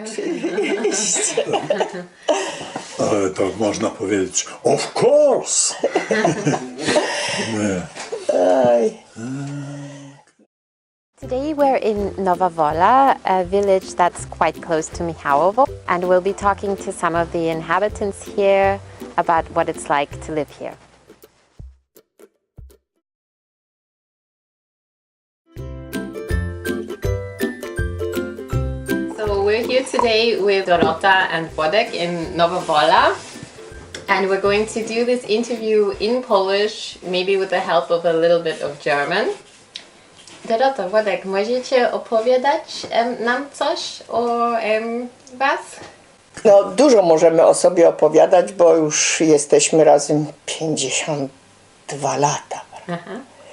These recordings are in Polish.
Oczywiście. Ale to można powiedzieć, of course! Nie. Today we're in Nova Wola, a village that's quite close to Michałowo, and we'll be talking to some of the inhabitants here about what it's like to live here. So we're here today with Dorota and Wodek in Nova Wola, and we're going to do this interview in Polish, maybe with the help of a little bit of German. Dorota, Wodek, możecie opowiadać nam coś o was? No, dużo możemy o sobie opowiadać, bo już jesteśmy razem 52 lata.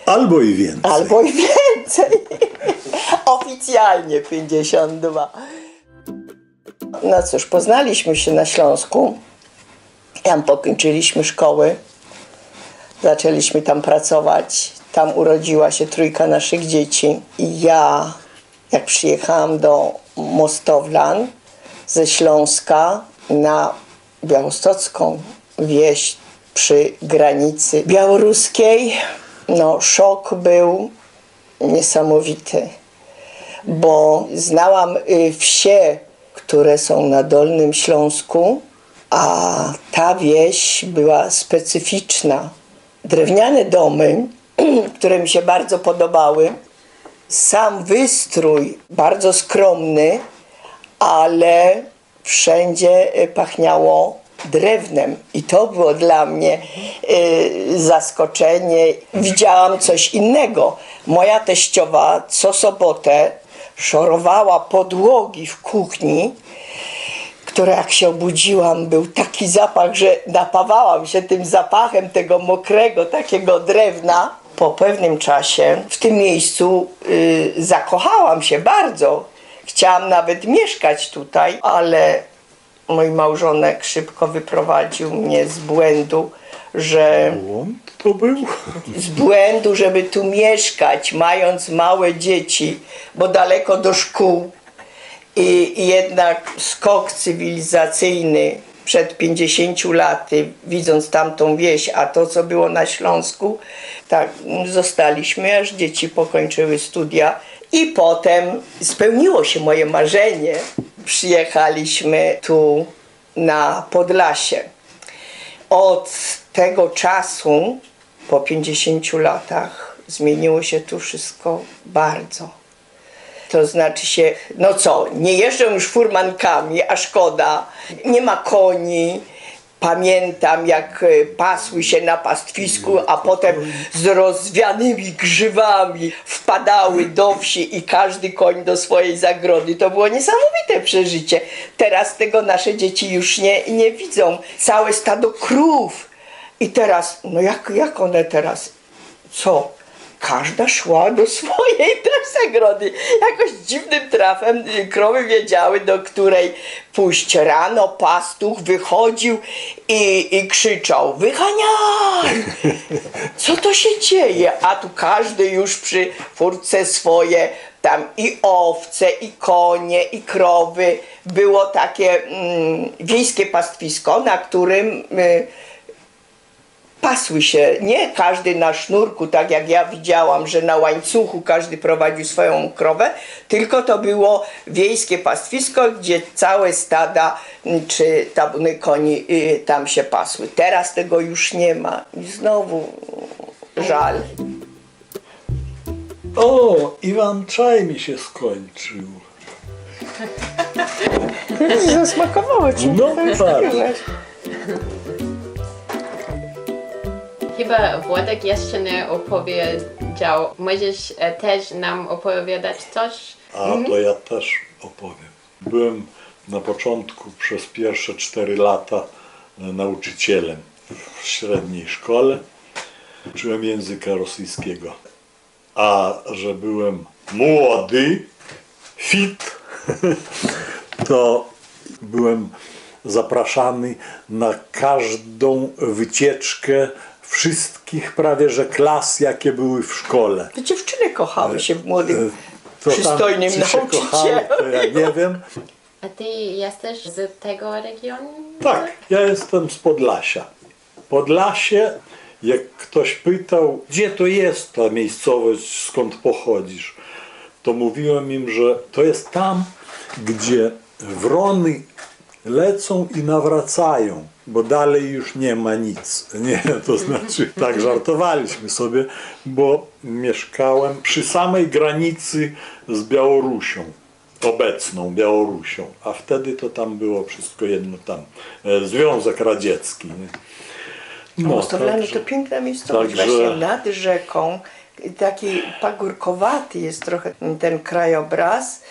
Albo i więcej. Albo i więcej. Oficjalnie 52. No cóż, poznaliśmy się na Śląsku. Tam pokończyliśmy szkoły. Zaczęliśmy tam pracować. Tam urodziła się 3 naszych dzieci. I ja, jak przyjechałam do Mostowlan ze Śląska na białostocką wieś przy granicy białoruskiej, no szok był niesamowity, bo znałam wsie, które są na Dolnym Śląsku, a ta wieś była specyficzna. Drewniane domy, które mi się bardzo podobały, sam wystrój bardzo skromny, ale wszędzie pachniało drewnem i to było dla mnie zaskoczenie. Widziałam coś innego. Moja teściowa co sobotę szorowała podłogi w kuchni, która jak się obudziłam, był taki zapach, że napawałam się tym zapachem tego mokrego, takiego drewna. Po pewnym czasie w tym miejscu zakochałam się bardzo. Chciałam nawet mieszkać tutaj, ale mój małżonek szybko wyprowadził mnie z błędu, że... Błąd to był? Z błędu, żeby tu mieszkać, mając małe dzieci, bo daleko do szkół. I jednak skok cywilizacyjny przed 50 laty, widząc tamtą wieś, a to, co było na Śląsku, tak zostaliśmy, aż dzieci pokończyły studia. I potem spełniło się moje marzenie. Przyjechaliśmy tu na Podlasie. Od tego czasu, po 50 latach, zmieniło się tu wszystko bardzo. To znaczy się, no co, nie jeżdżą już furmankami, a szkoda, nie ma koni. Pamiętam, jak pasły się na pastwisku, a potem z rozwianymi grzywami wpadały do wsi i każdy koń do swojej zagrody. To było niesamowite przeżycie. Teraz tego nasze dzieci już nie widzą. Całe stado krów. I teraz, no jak one teraz, co? Każda szła do swojej też zagrody. Jakoś dziwnym trafem krowy wiedziały, do której pójść. Rano pastuch wychodził i krzyczał: wyganiaj! Co to się dzieje? A tu każdy już przy furtce swoje, tam i owce, i konie, i krowy. Było takie wiejskie pastwisko, na którym pasły się, nie każdy na sznurku, tak jak ja widziałam, że na łańcuchu każdy prowadził swoją krowę, tylko to było wiejskie pastwisko, gdzie całe stada czy tabuny koni tam się pasły. Teraz tego już nie ma i znowu żal. O, Iwan czaj mi się skończył. Zasmakowało ci. No tak. Chyba Wodek jeszcze nie opowiedział. Możesz też nam opowiadać coś? A to ja też opowiem. Byłem na początku przez pierwsze 4 lata nauczycielem w średniej szkole. Uczyłem języka rosyjskiego. A że byłem młody, fit, to byłem zapraszany na każdą wycieczkę wszystkich prawie że klas, jakie były w szkole. To dziewczyny kochały się w młodym, To tam, przystojnym czy się kochały, nauczycielu. to ja nie wiem, A ty jesteś z tego regionu? Tak, ja jestem z Podlasia. Podlasie, jak ktoś pytał, gdzie to jest ta miejscowość, skąd pochodzisz, to mówiłem im, że to jest tam, gdzie wrony lecą i nawracają, bo dalej już nie ma nic. Nie, to znaczy, tak żartowaliśmy sobie, bo mieszkałem przy samej granicy z Białorusią, obecną Białorusią, a wtedy to tam było wszystko jedno tam, Związek Radziecki. Nie? No, Mostowlany także- to piękna miejscowość, także- właśnie nad rzeką. Taki pagórkowaty jest trochę ten krajobraz.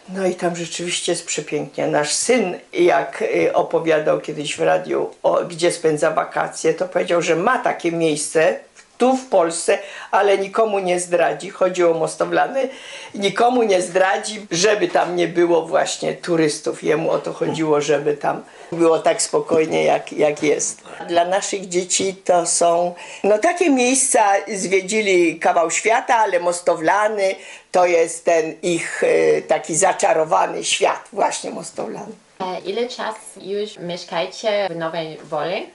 No i tam rzeczywiście jest przepięknie. Nasz syn, jak opowiadał kiedyś w radiu, gdzie spędza wakacje, to powiedział, że ma takie miejsce tu w Polsce, ale nikomu nie zdradzi. Chodzi o Mostowlany. Nikomu nie zdradzi, żeby tam nie było właśnie turystów. Jemu o to chodziło, żeby tam było tak spokojnie, jak jest. Dla naszych dzieci to są takie miejsca, zwiedzili kawał świata, ale Mostowlany to jest ten ich taki zaczarowany świat, właśnie Mostowlany. Ile czasu już mieszkajcie w Nowej Woli?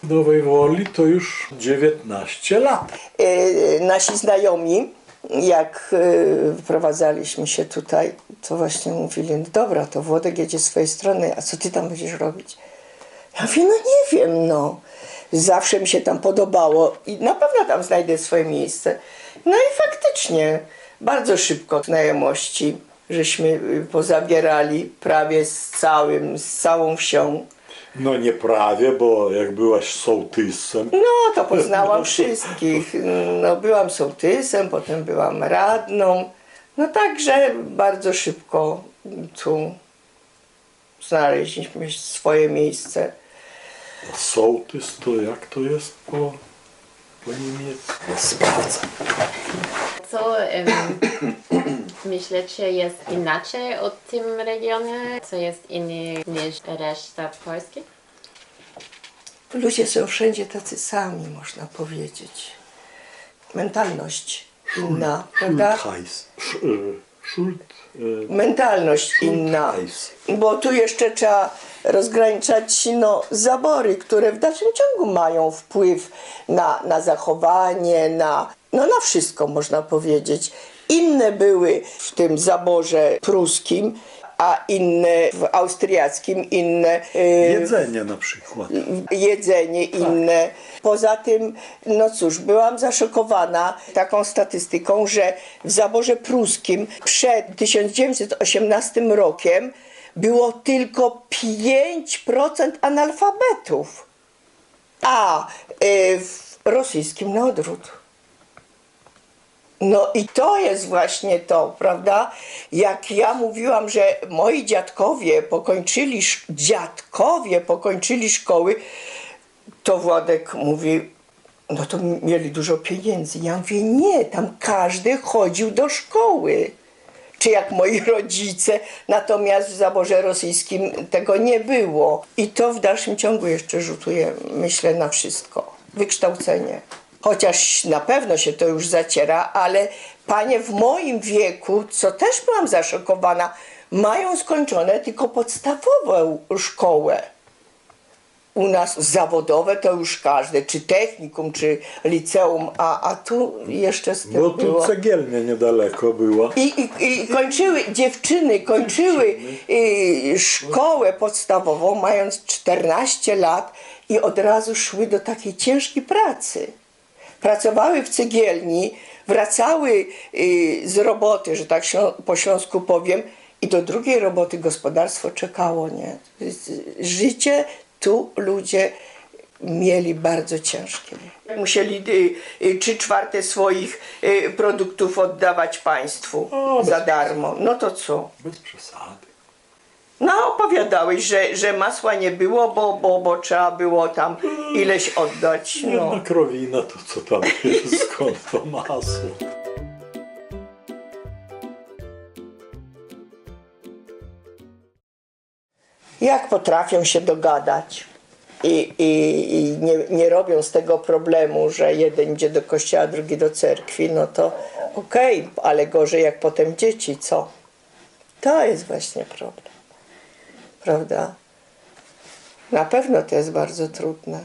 W Nowej Woli to już 19 lat. Nasi znajomi, jak wprowadzaliśmy się tutaj, to właśnie mówili, no dobra, to Włodek jedzie z swojej strony, a co ty tam będziesz robić? Ja mówię, no nie wiem, no. Zawsze mi się tam podobało i na pewno tam znajdę swoje miejsce. No i faktycznie, bardzo szybko znajomości żeśmy pozabierali prawie z całą wsią. No nie prawie, bo jak byłaś sołtysem, No, to poznałam wszystkich. No, byłam sołtysem, potem byłam radną. No także bardzo szybko tu znaleźliśmy swoje miejsce. sołtys to jak to jest po niemiecku? Sprawdzę. Co myślicie jest inaczej o tym regionie? Co jest inny niż reszta Polski? Ludzie są wszędzie tacy sami, można powiedzieć. Mentalność inna, prawda? Mentalność inna. Bo tu jeszcze trzeba rozgraniczać zabory, które w dalszym ciągu mają wpływ na zachowanie, na wszystko można powiedzieć. Inne były w tym zaborze pruskim, a inne w austriackim, inne Jedzenie na przykład. jedzenie inne. Poza tym, no cóż, byłam zaszokowana taką statystyką, że w zaborze pruskim przed 1918 rokiem było tylko 5% analfabetów, a w rosyjskim na odwrót. No i to jest właśnie to, prawda? Jak ja mówiłam, że moi dziadkowie pokończyli szkoły, to Władek mówi, no to mieli dużo pieniędzy. Ja mówię, nie, tam każdy chodził do szkoły. Czy jak moi rodzice, natomiast w zaborze rosyjskim tego nie było. I to w dalszym ciągu jeszcze rzutuje, myślę, na wszystko. Wykształcenie. Chociaż na pewno się to już zaciera, ale panie w moim wieku, co też byłam zaszokowana, mają skończone tylko podstawową szkołę. U nas zawodowe to już każde, czy technikum, czy liceum, a tu jeszcze z tym Bo tu było. cegielnia niedaleko była. I dziewczyny kończyły szkołę podstawową, mając 14 lat i od razu szły do takiej ciężkiej pracy. Pracowały w cegielni, wracały z roboty, że tak po śląsku powiem, i do drugiej roboty gospodarstwo czekało, nie? Życie tu ludzie mieli bardzo ciężkie. Musieli 3/4 swoich produktów oddawać państwu za darmo. No to co? Bez przesady. No opowiadałeś, że masła nie było, bo trzeba było tam ileś oddać. No. Jedna krowina, to co tam jest, skąd to masło? Jak potrafią się dogadać i nie robią z tego problemu, że jeden idzie do kościoła, drugi do cerkwi, no to okej, ale gorzej jak potem dzieci, co? To jest właśnie problem. prawda? Na pewno to jest bardzo trudne.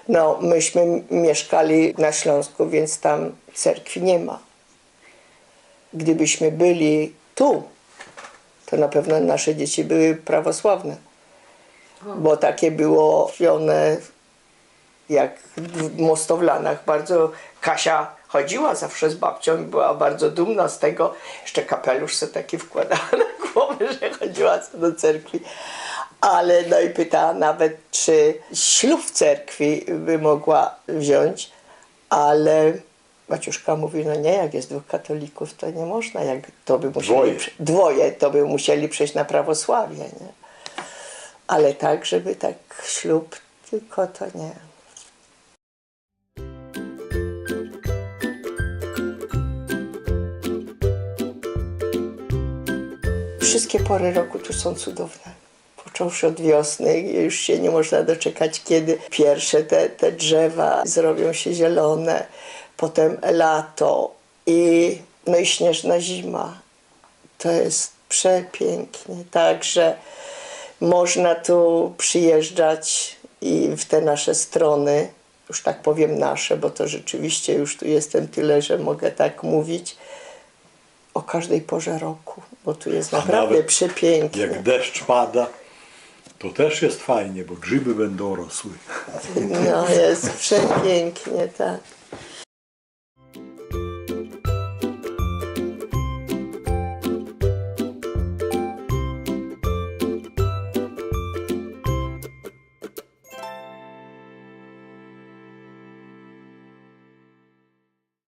No, myśmy mieszkali na Śląsku, więc tam cerkwi nie ma. Gdybyśmy byli tu, to na pewno nasze dzieci były prawosławne. Bo takie było one jak w Mostowlanach. Bardzo Kasia chodziła zawsze z babcią i była bardzo dumna z tego. Jeszcze kapelusz sobie taki wkładała na głowę, że chodziła do cerkwi. Ale no i pytała nawet, czy ślub w cerkwi by mogła wziąć, ale Maciuszka mówi, no nie, jak jest 2 katolików, to nie można, jak to by musieli dwoje, to by musieli przejść na prawosławie, nie? Ale tak, żeby tak ślub, tylko to nie. Wszystkie pory roku tu są cudowne. Począwszy od wiosny, już się nie można doczekać, kiedy pierwsze te drzewa zrobią się zielone, potem lato i śnieżna zima. To jest przepięknie, także można tu przyjeżdżać i w te nasze strony, już tak powiem nasze, bo to rzeczywiście już tu jestem tyle, że mogę tak mówić, o każdej porze roku, bo tu jest naprawdę przepięknie. Jak deszcz pada, to też jest fajnie, bo grzyby będą rosły. No jest przepięknie, tak.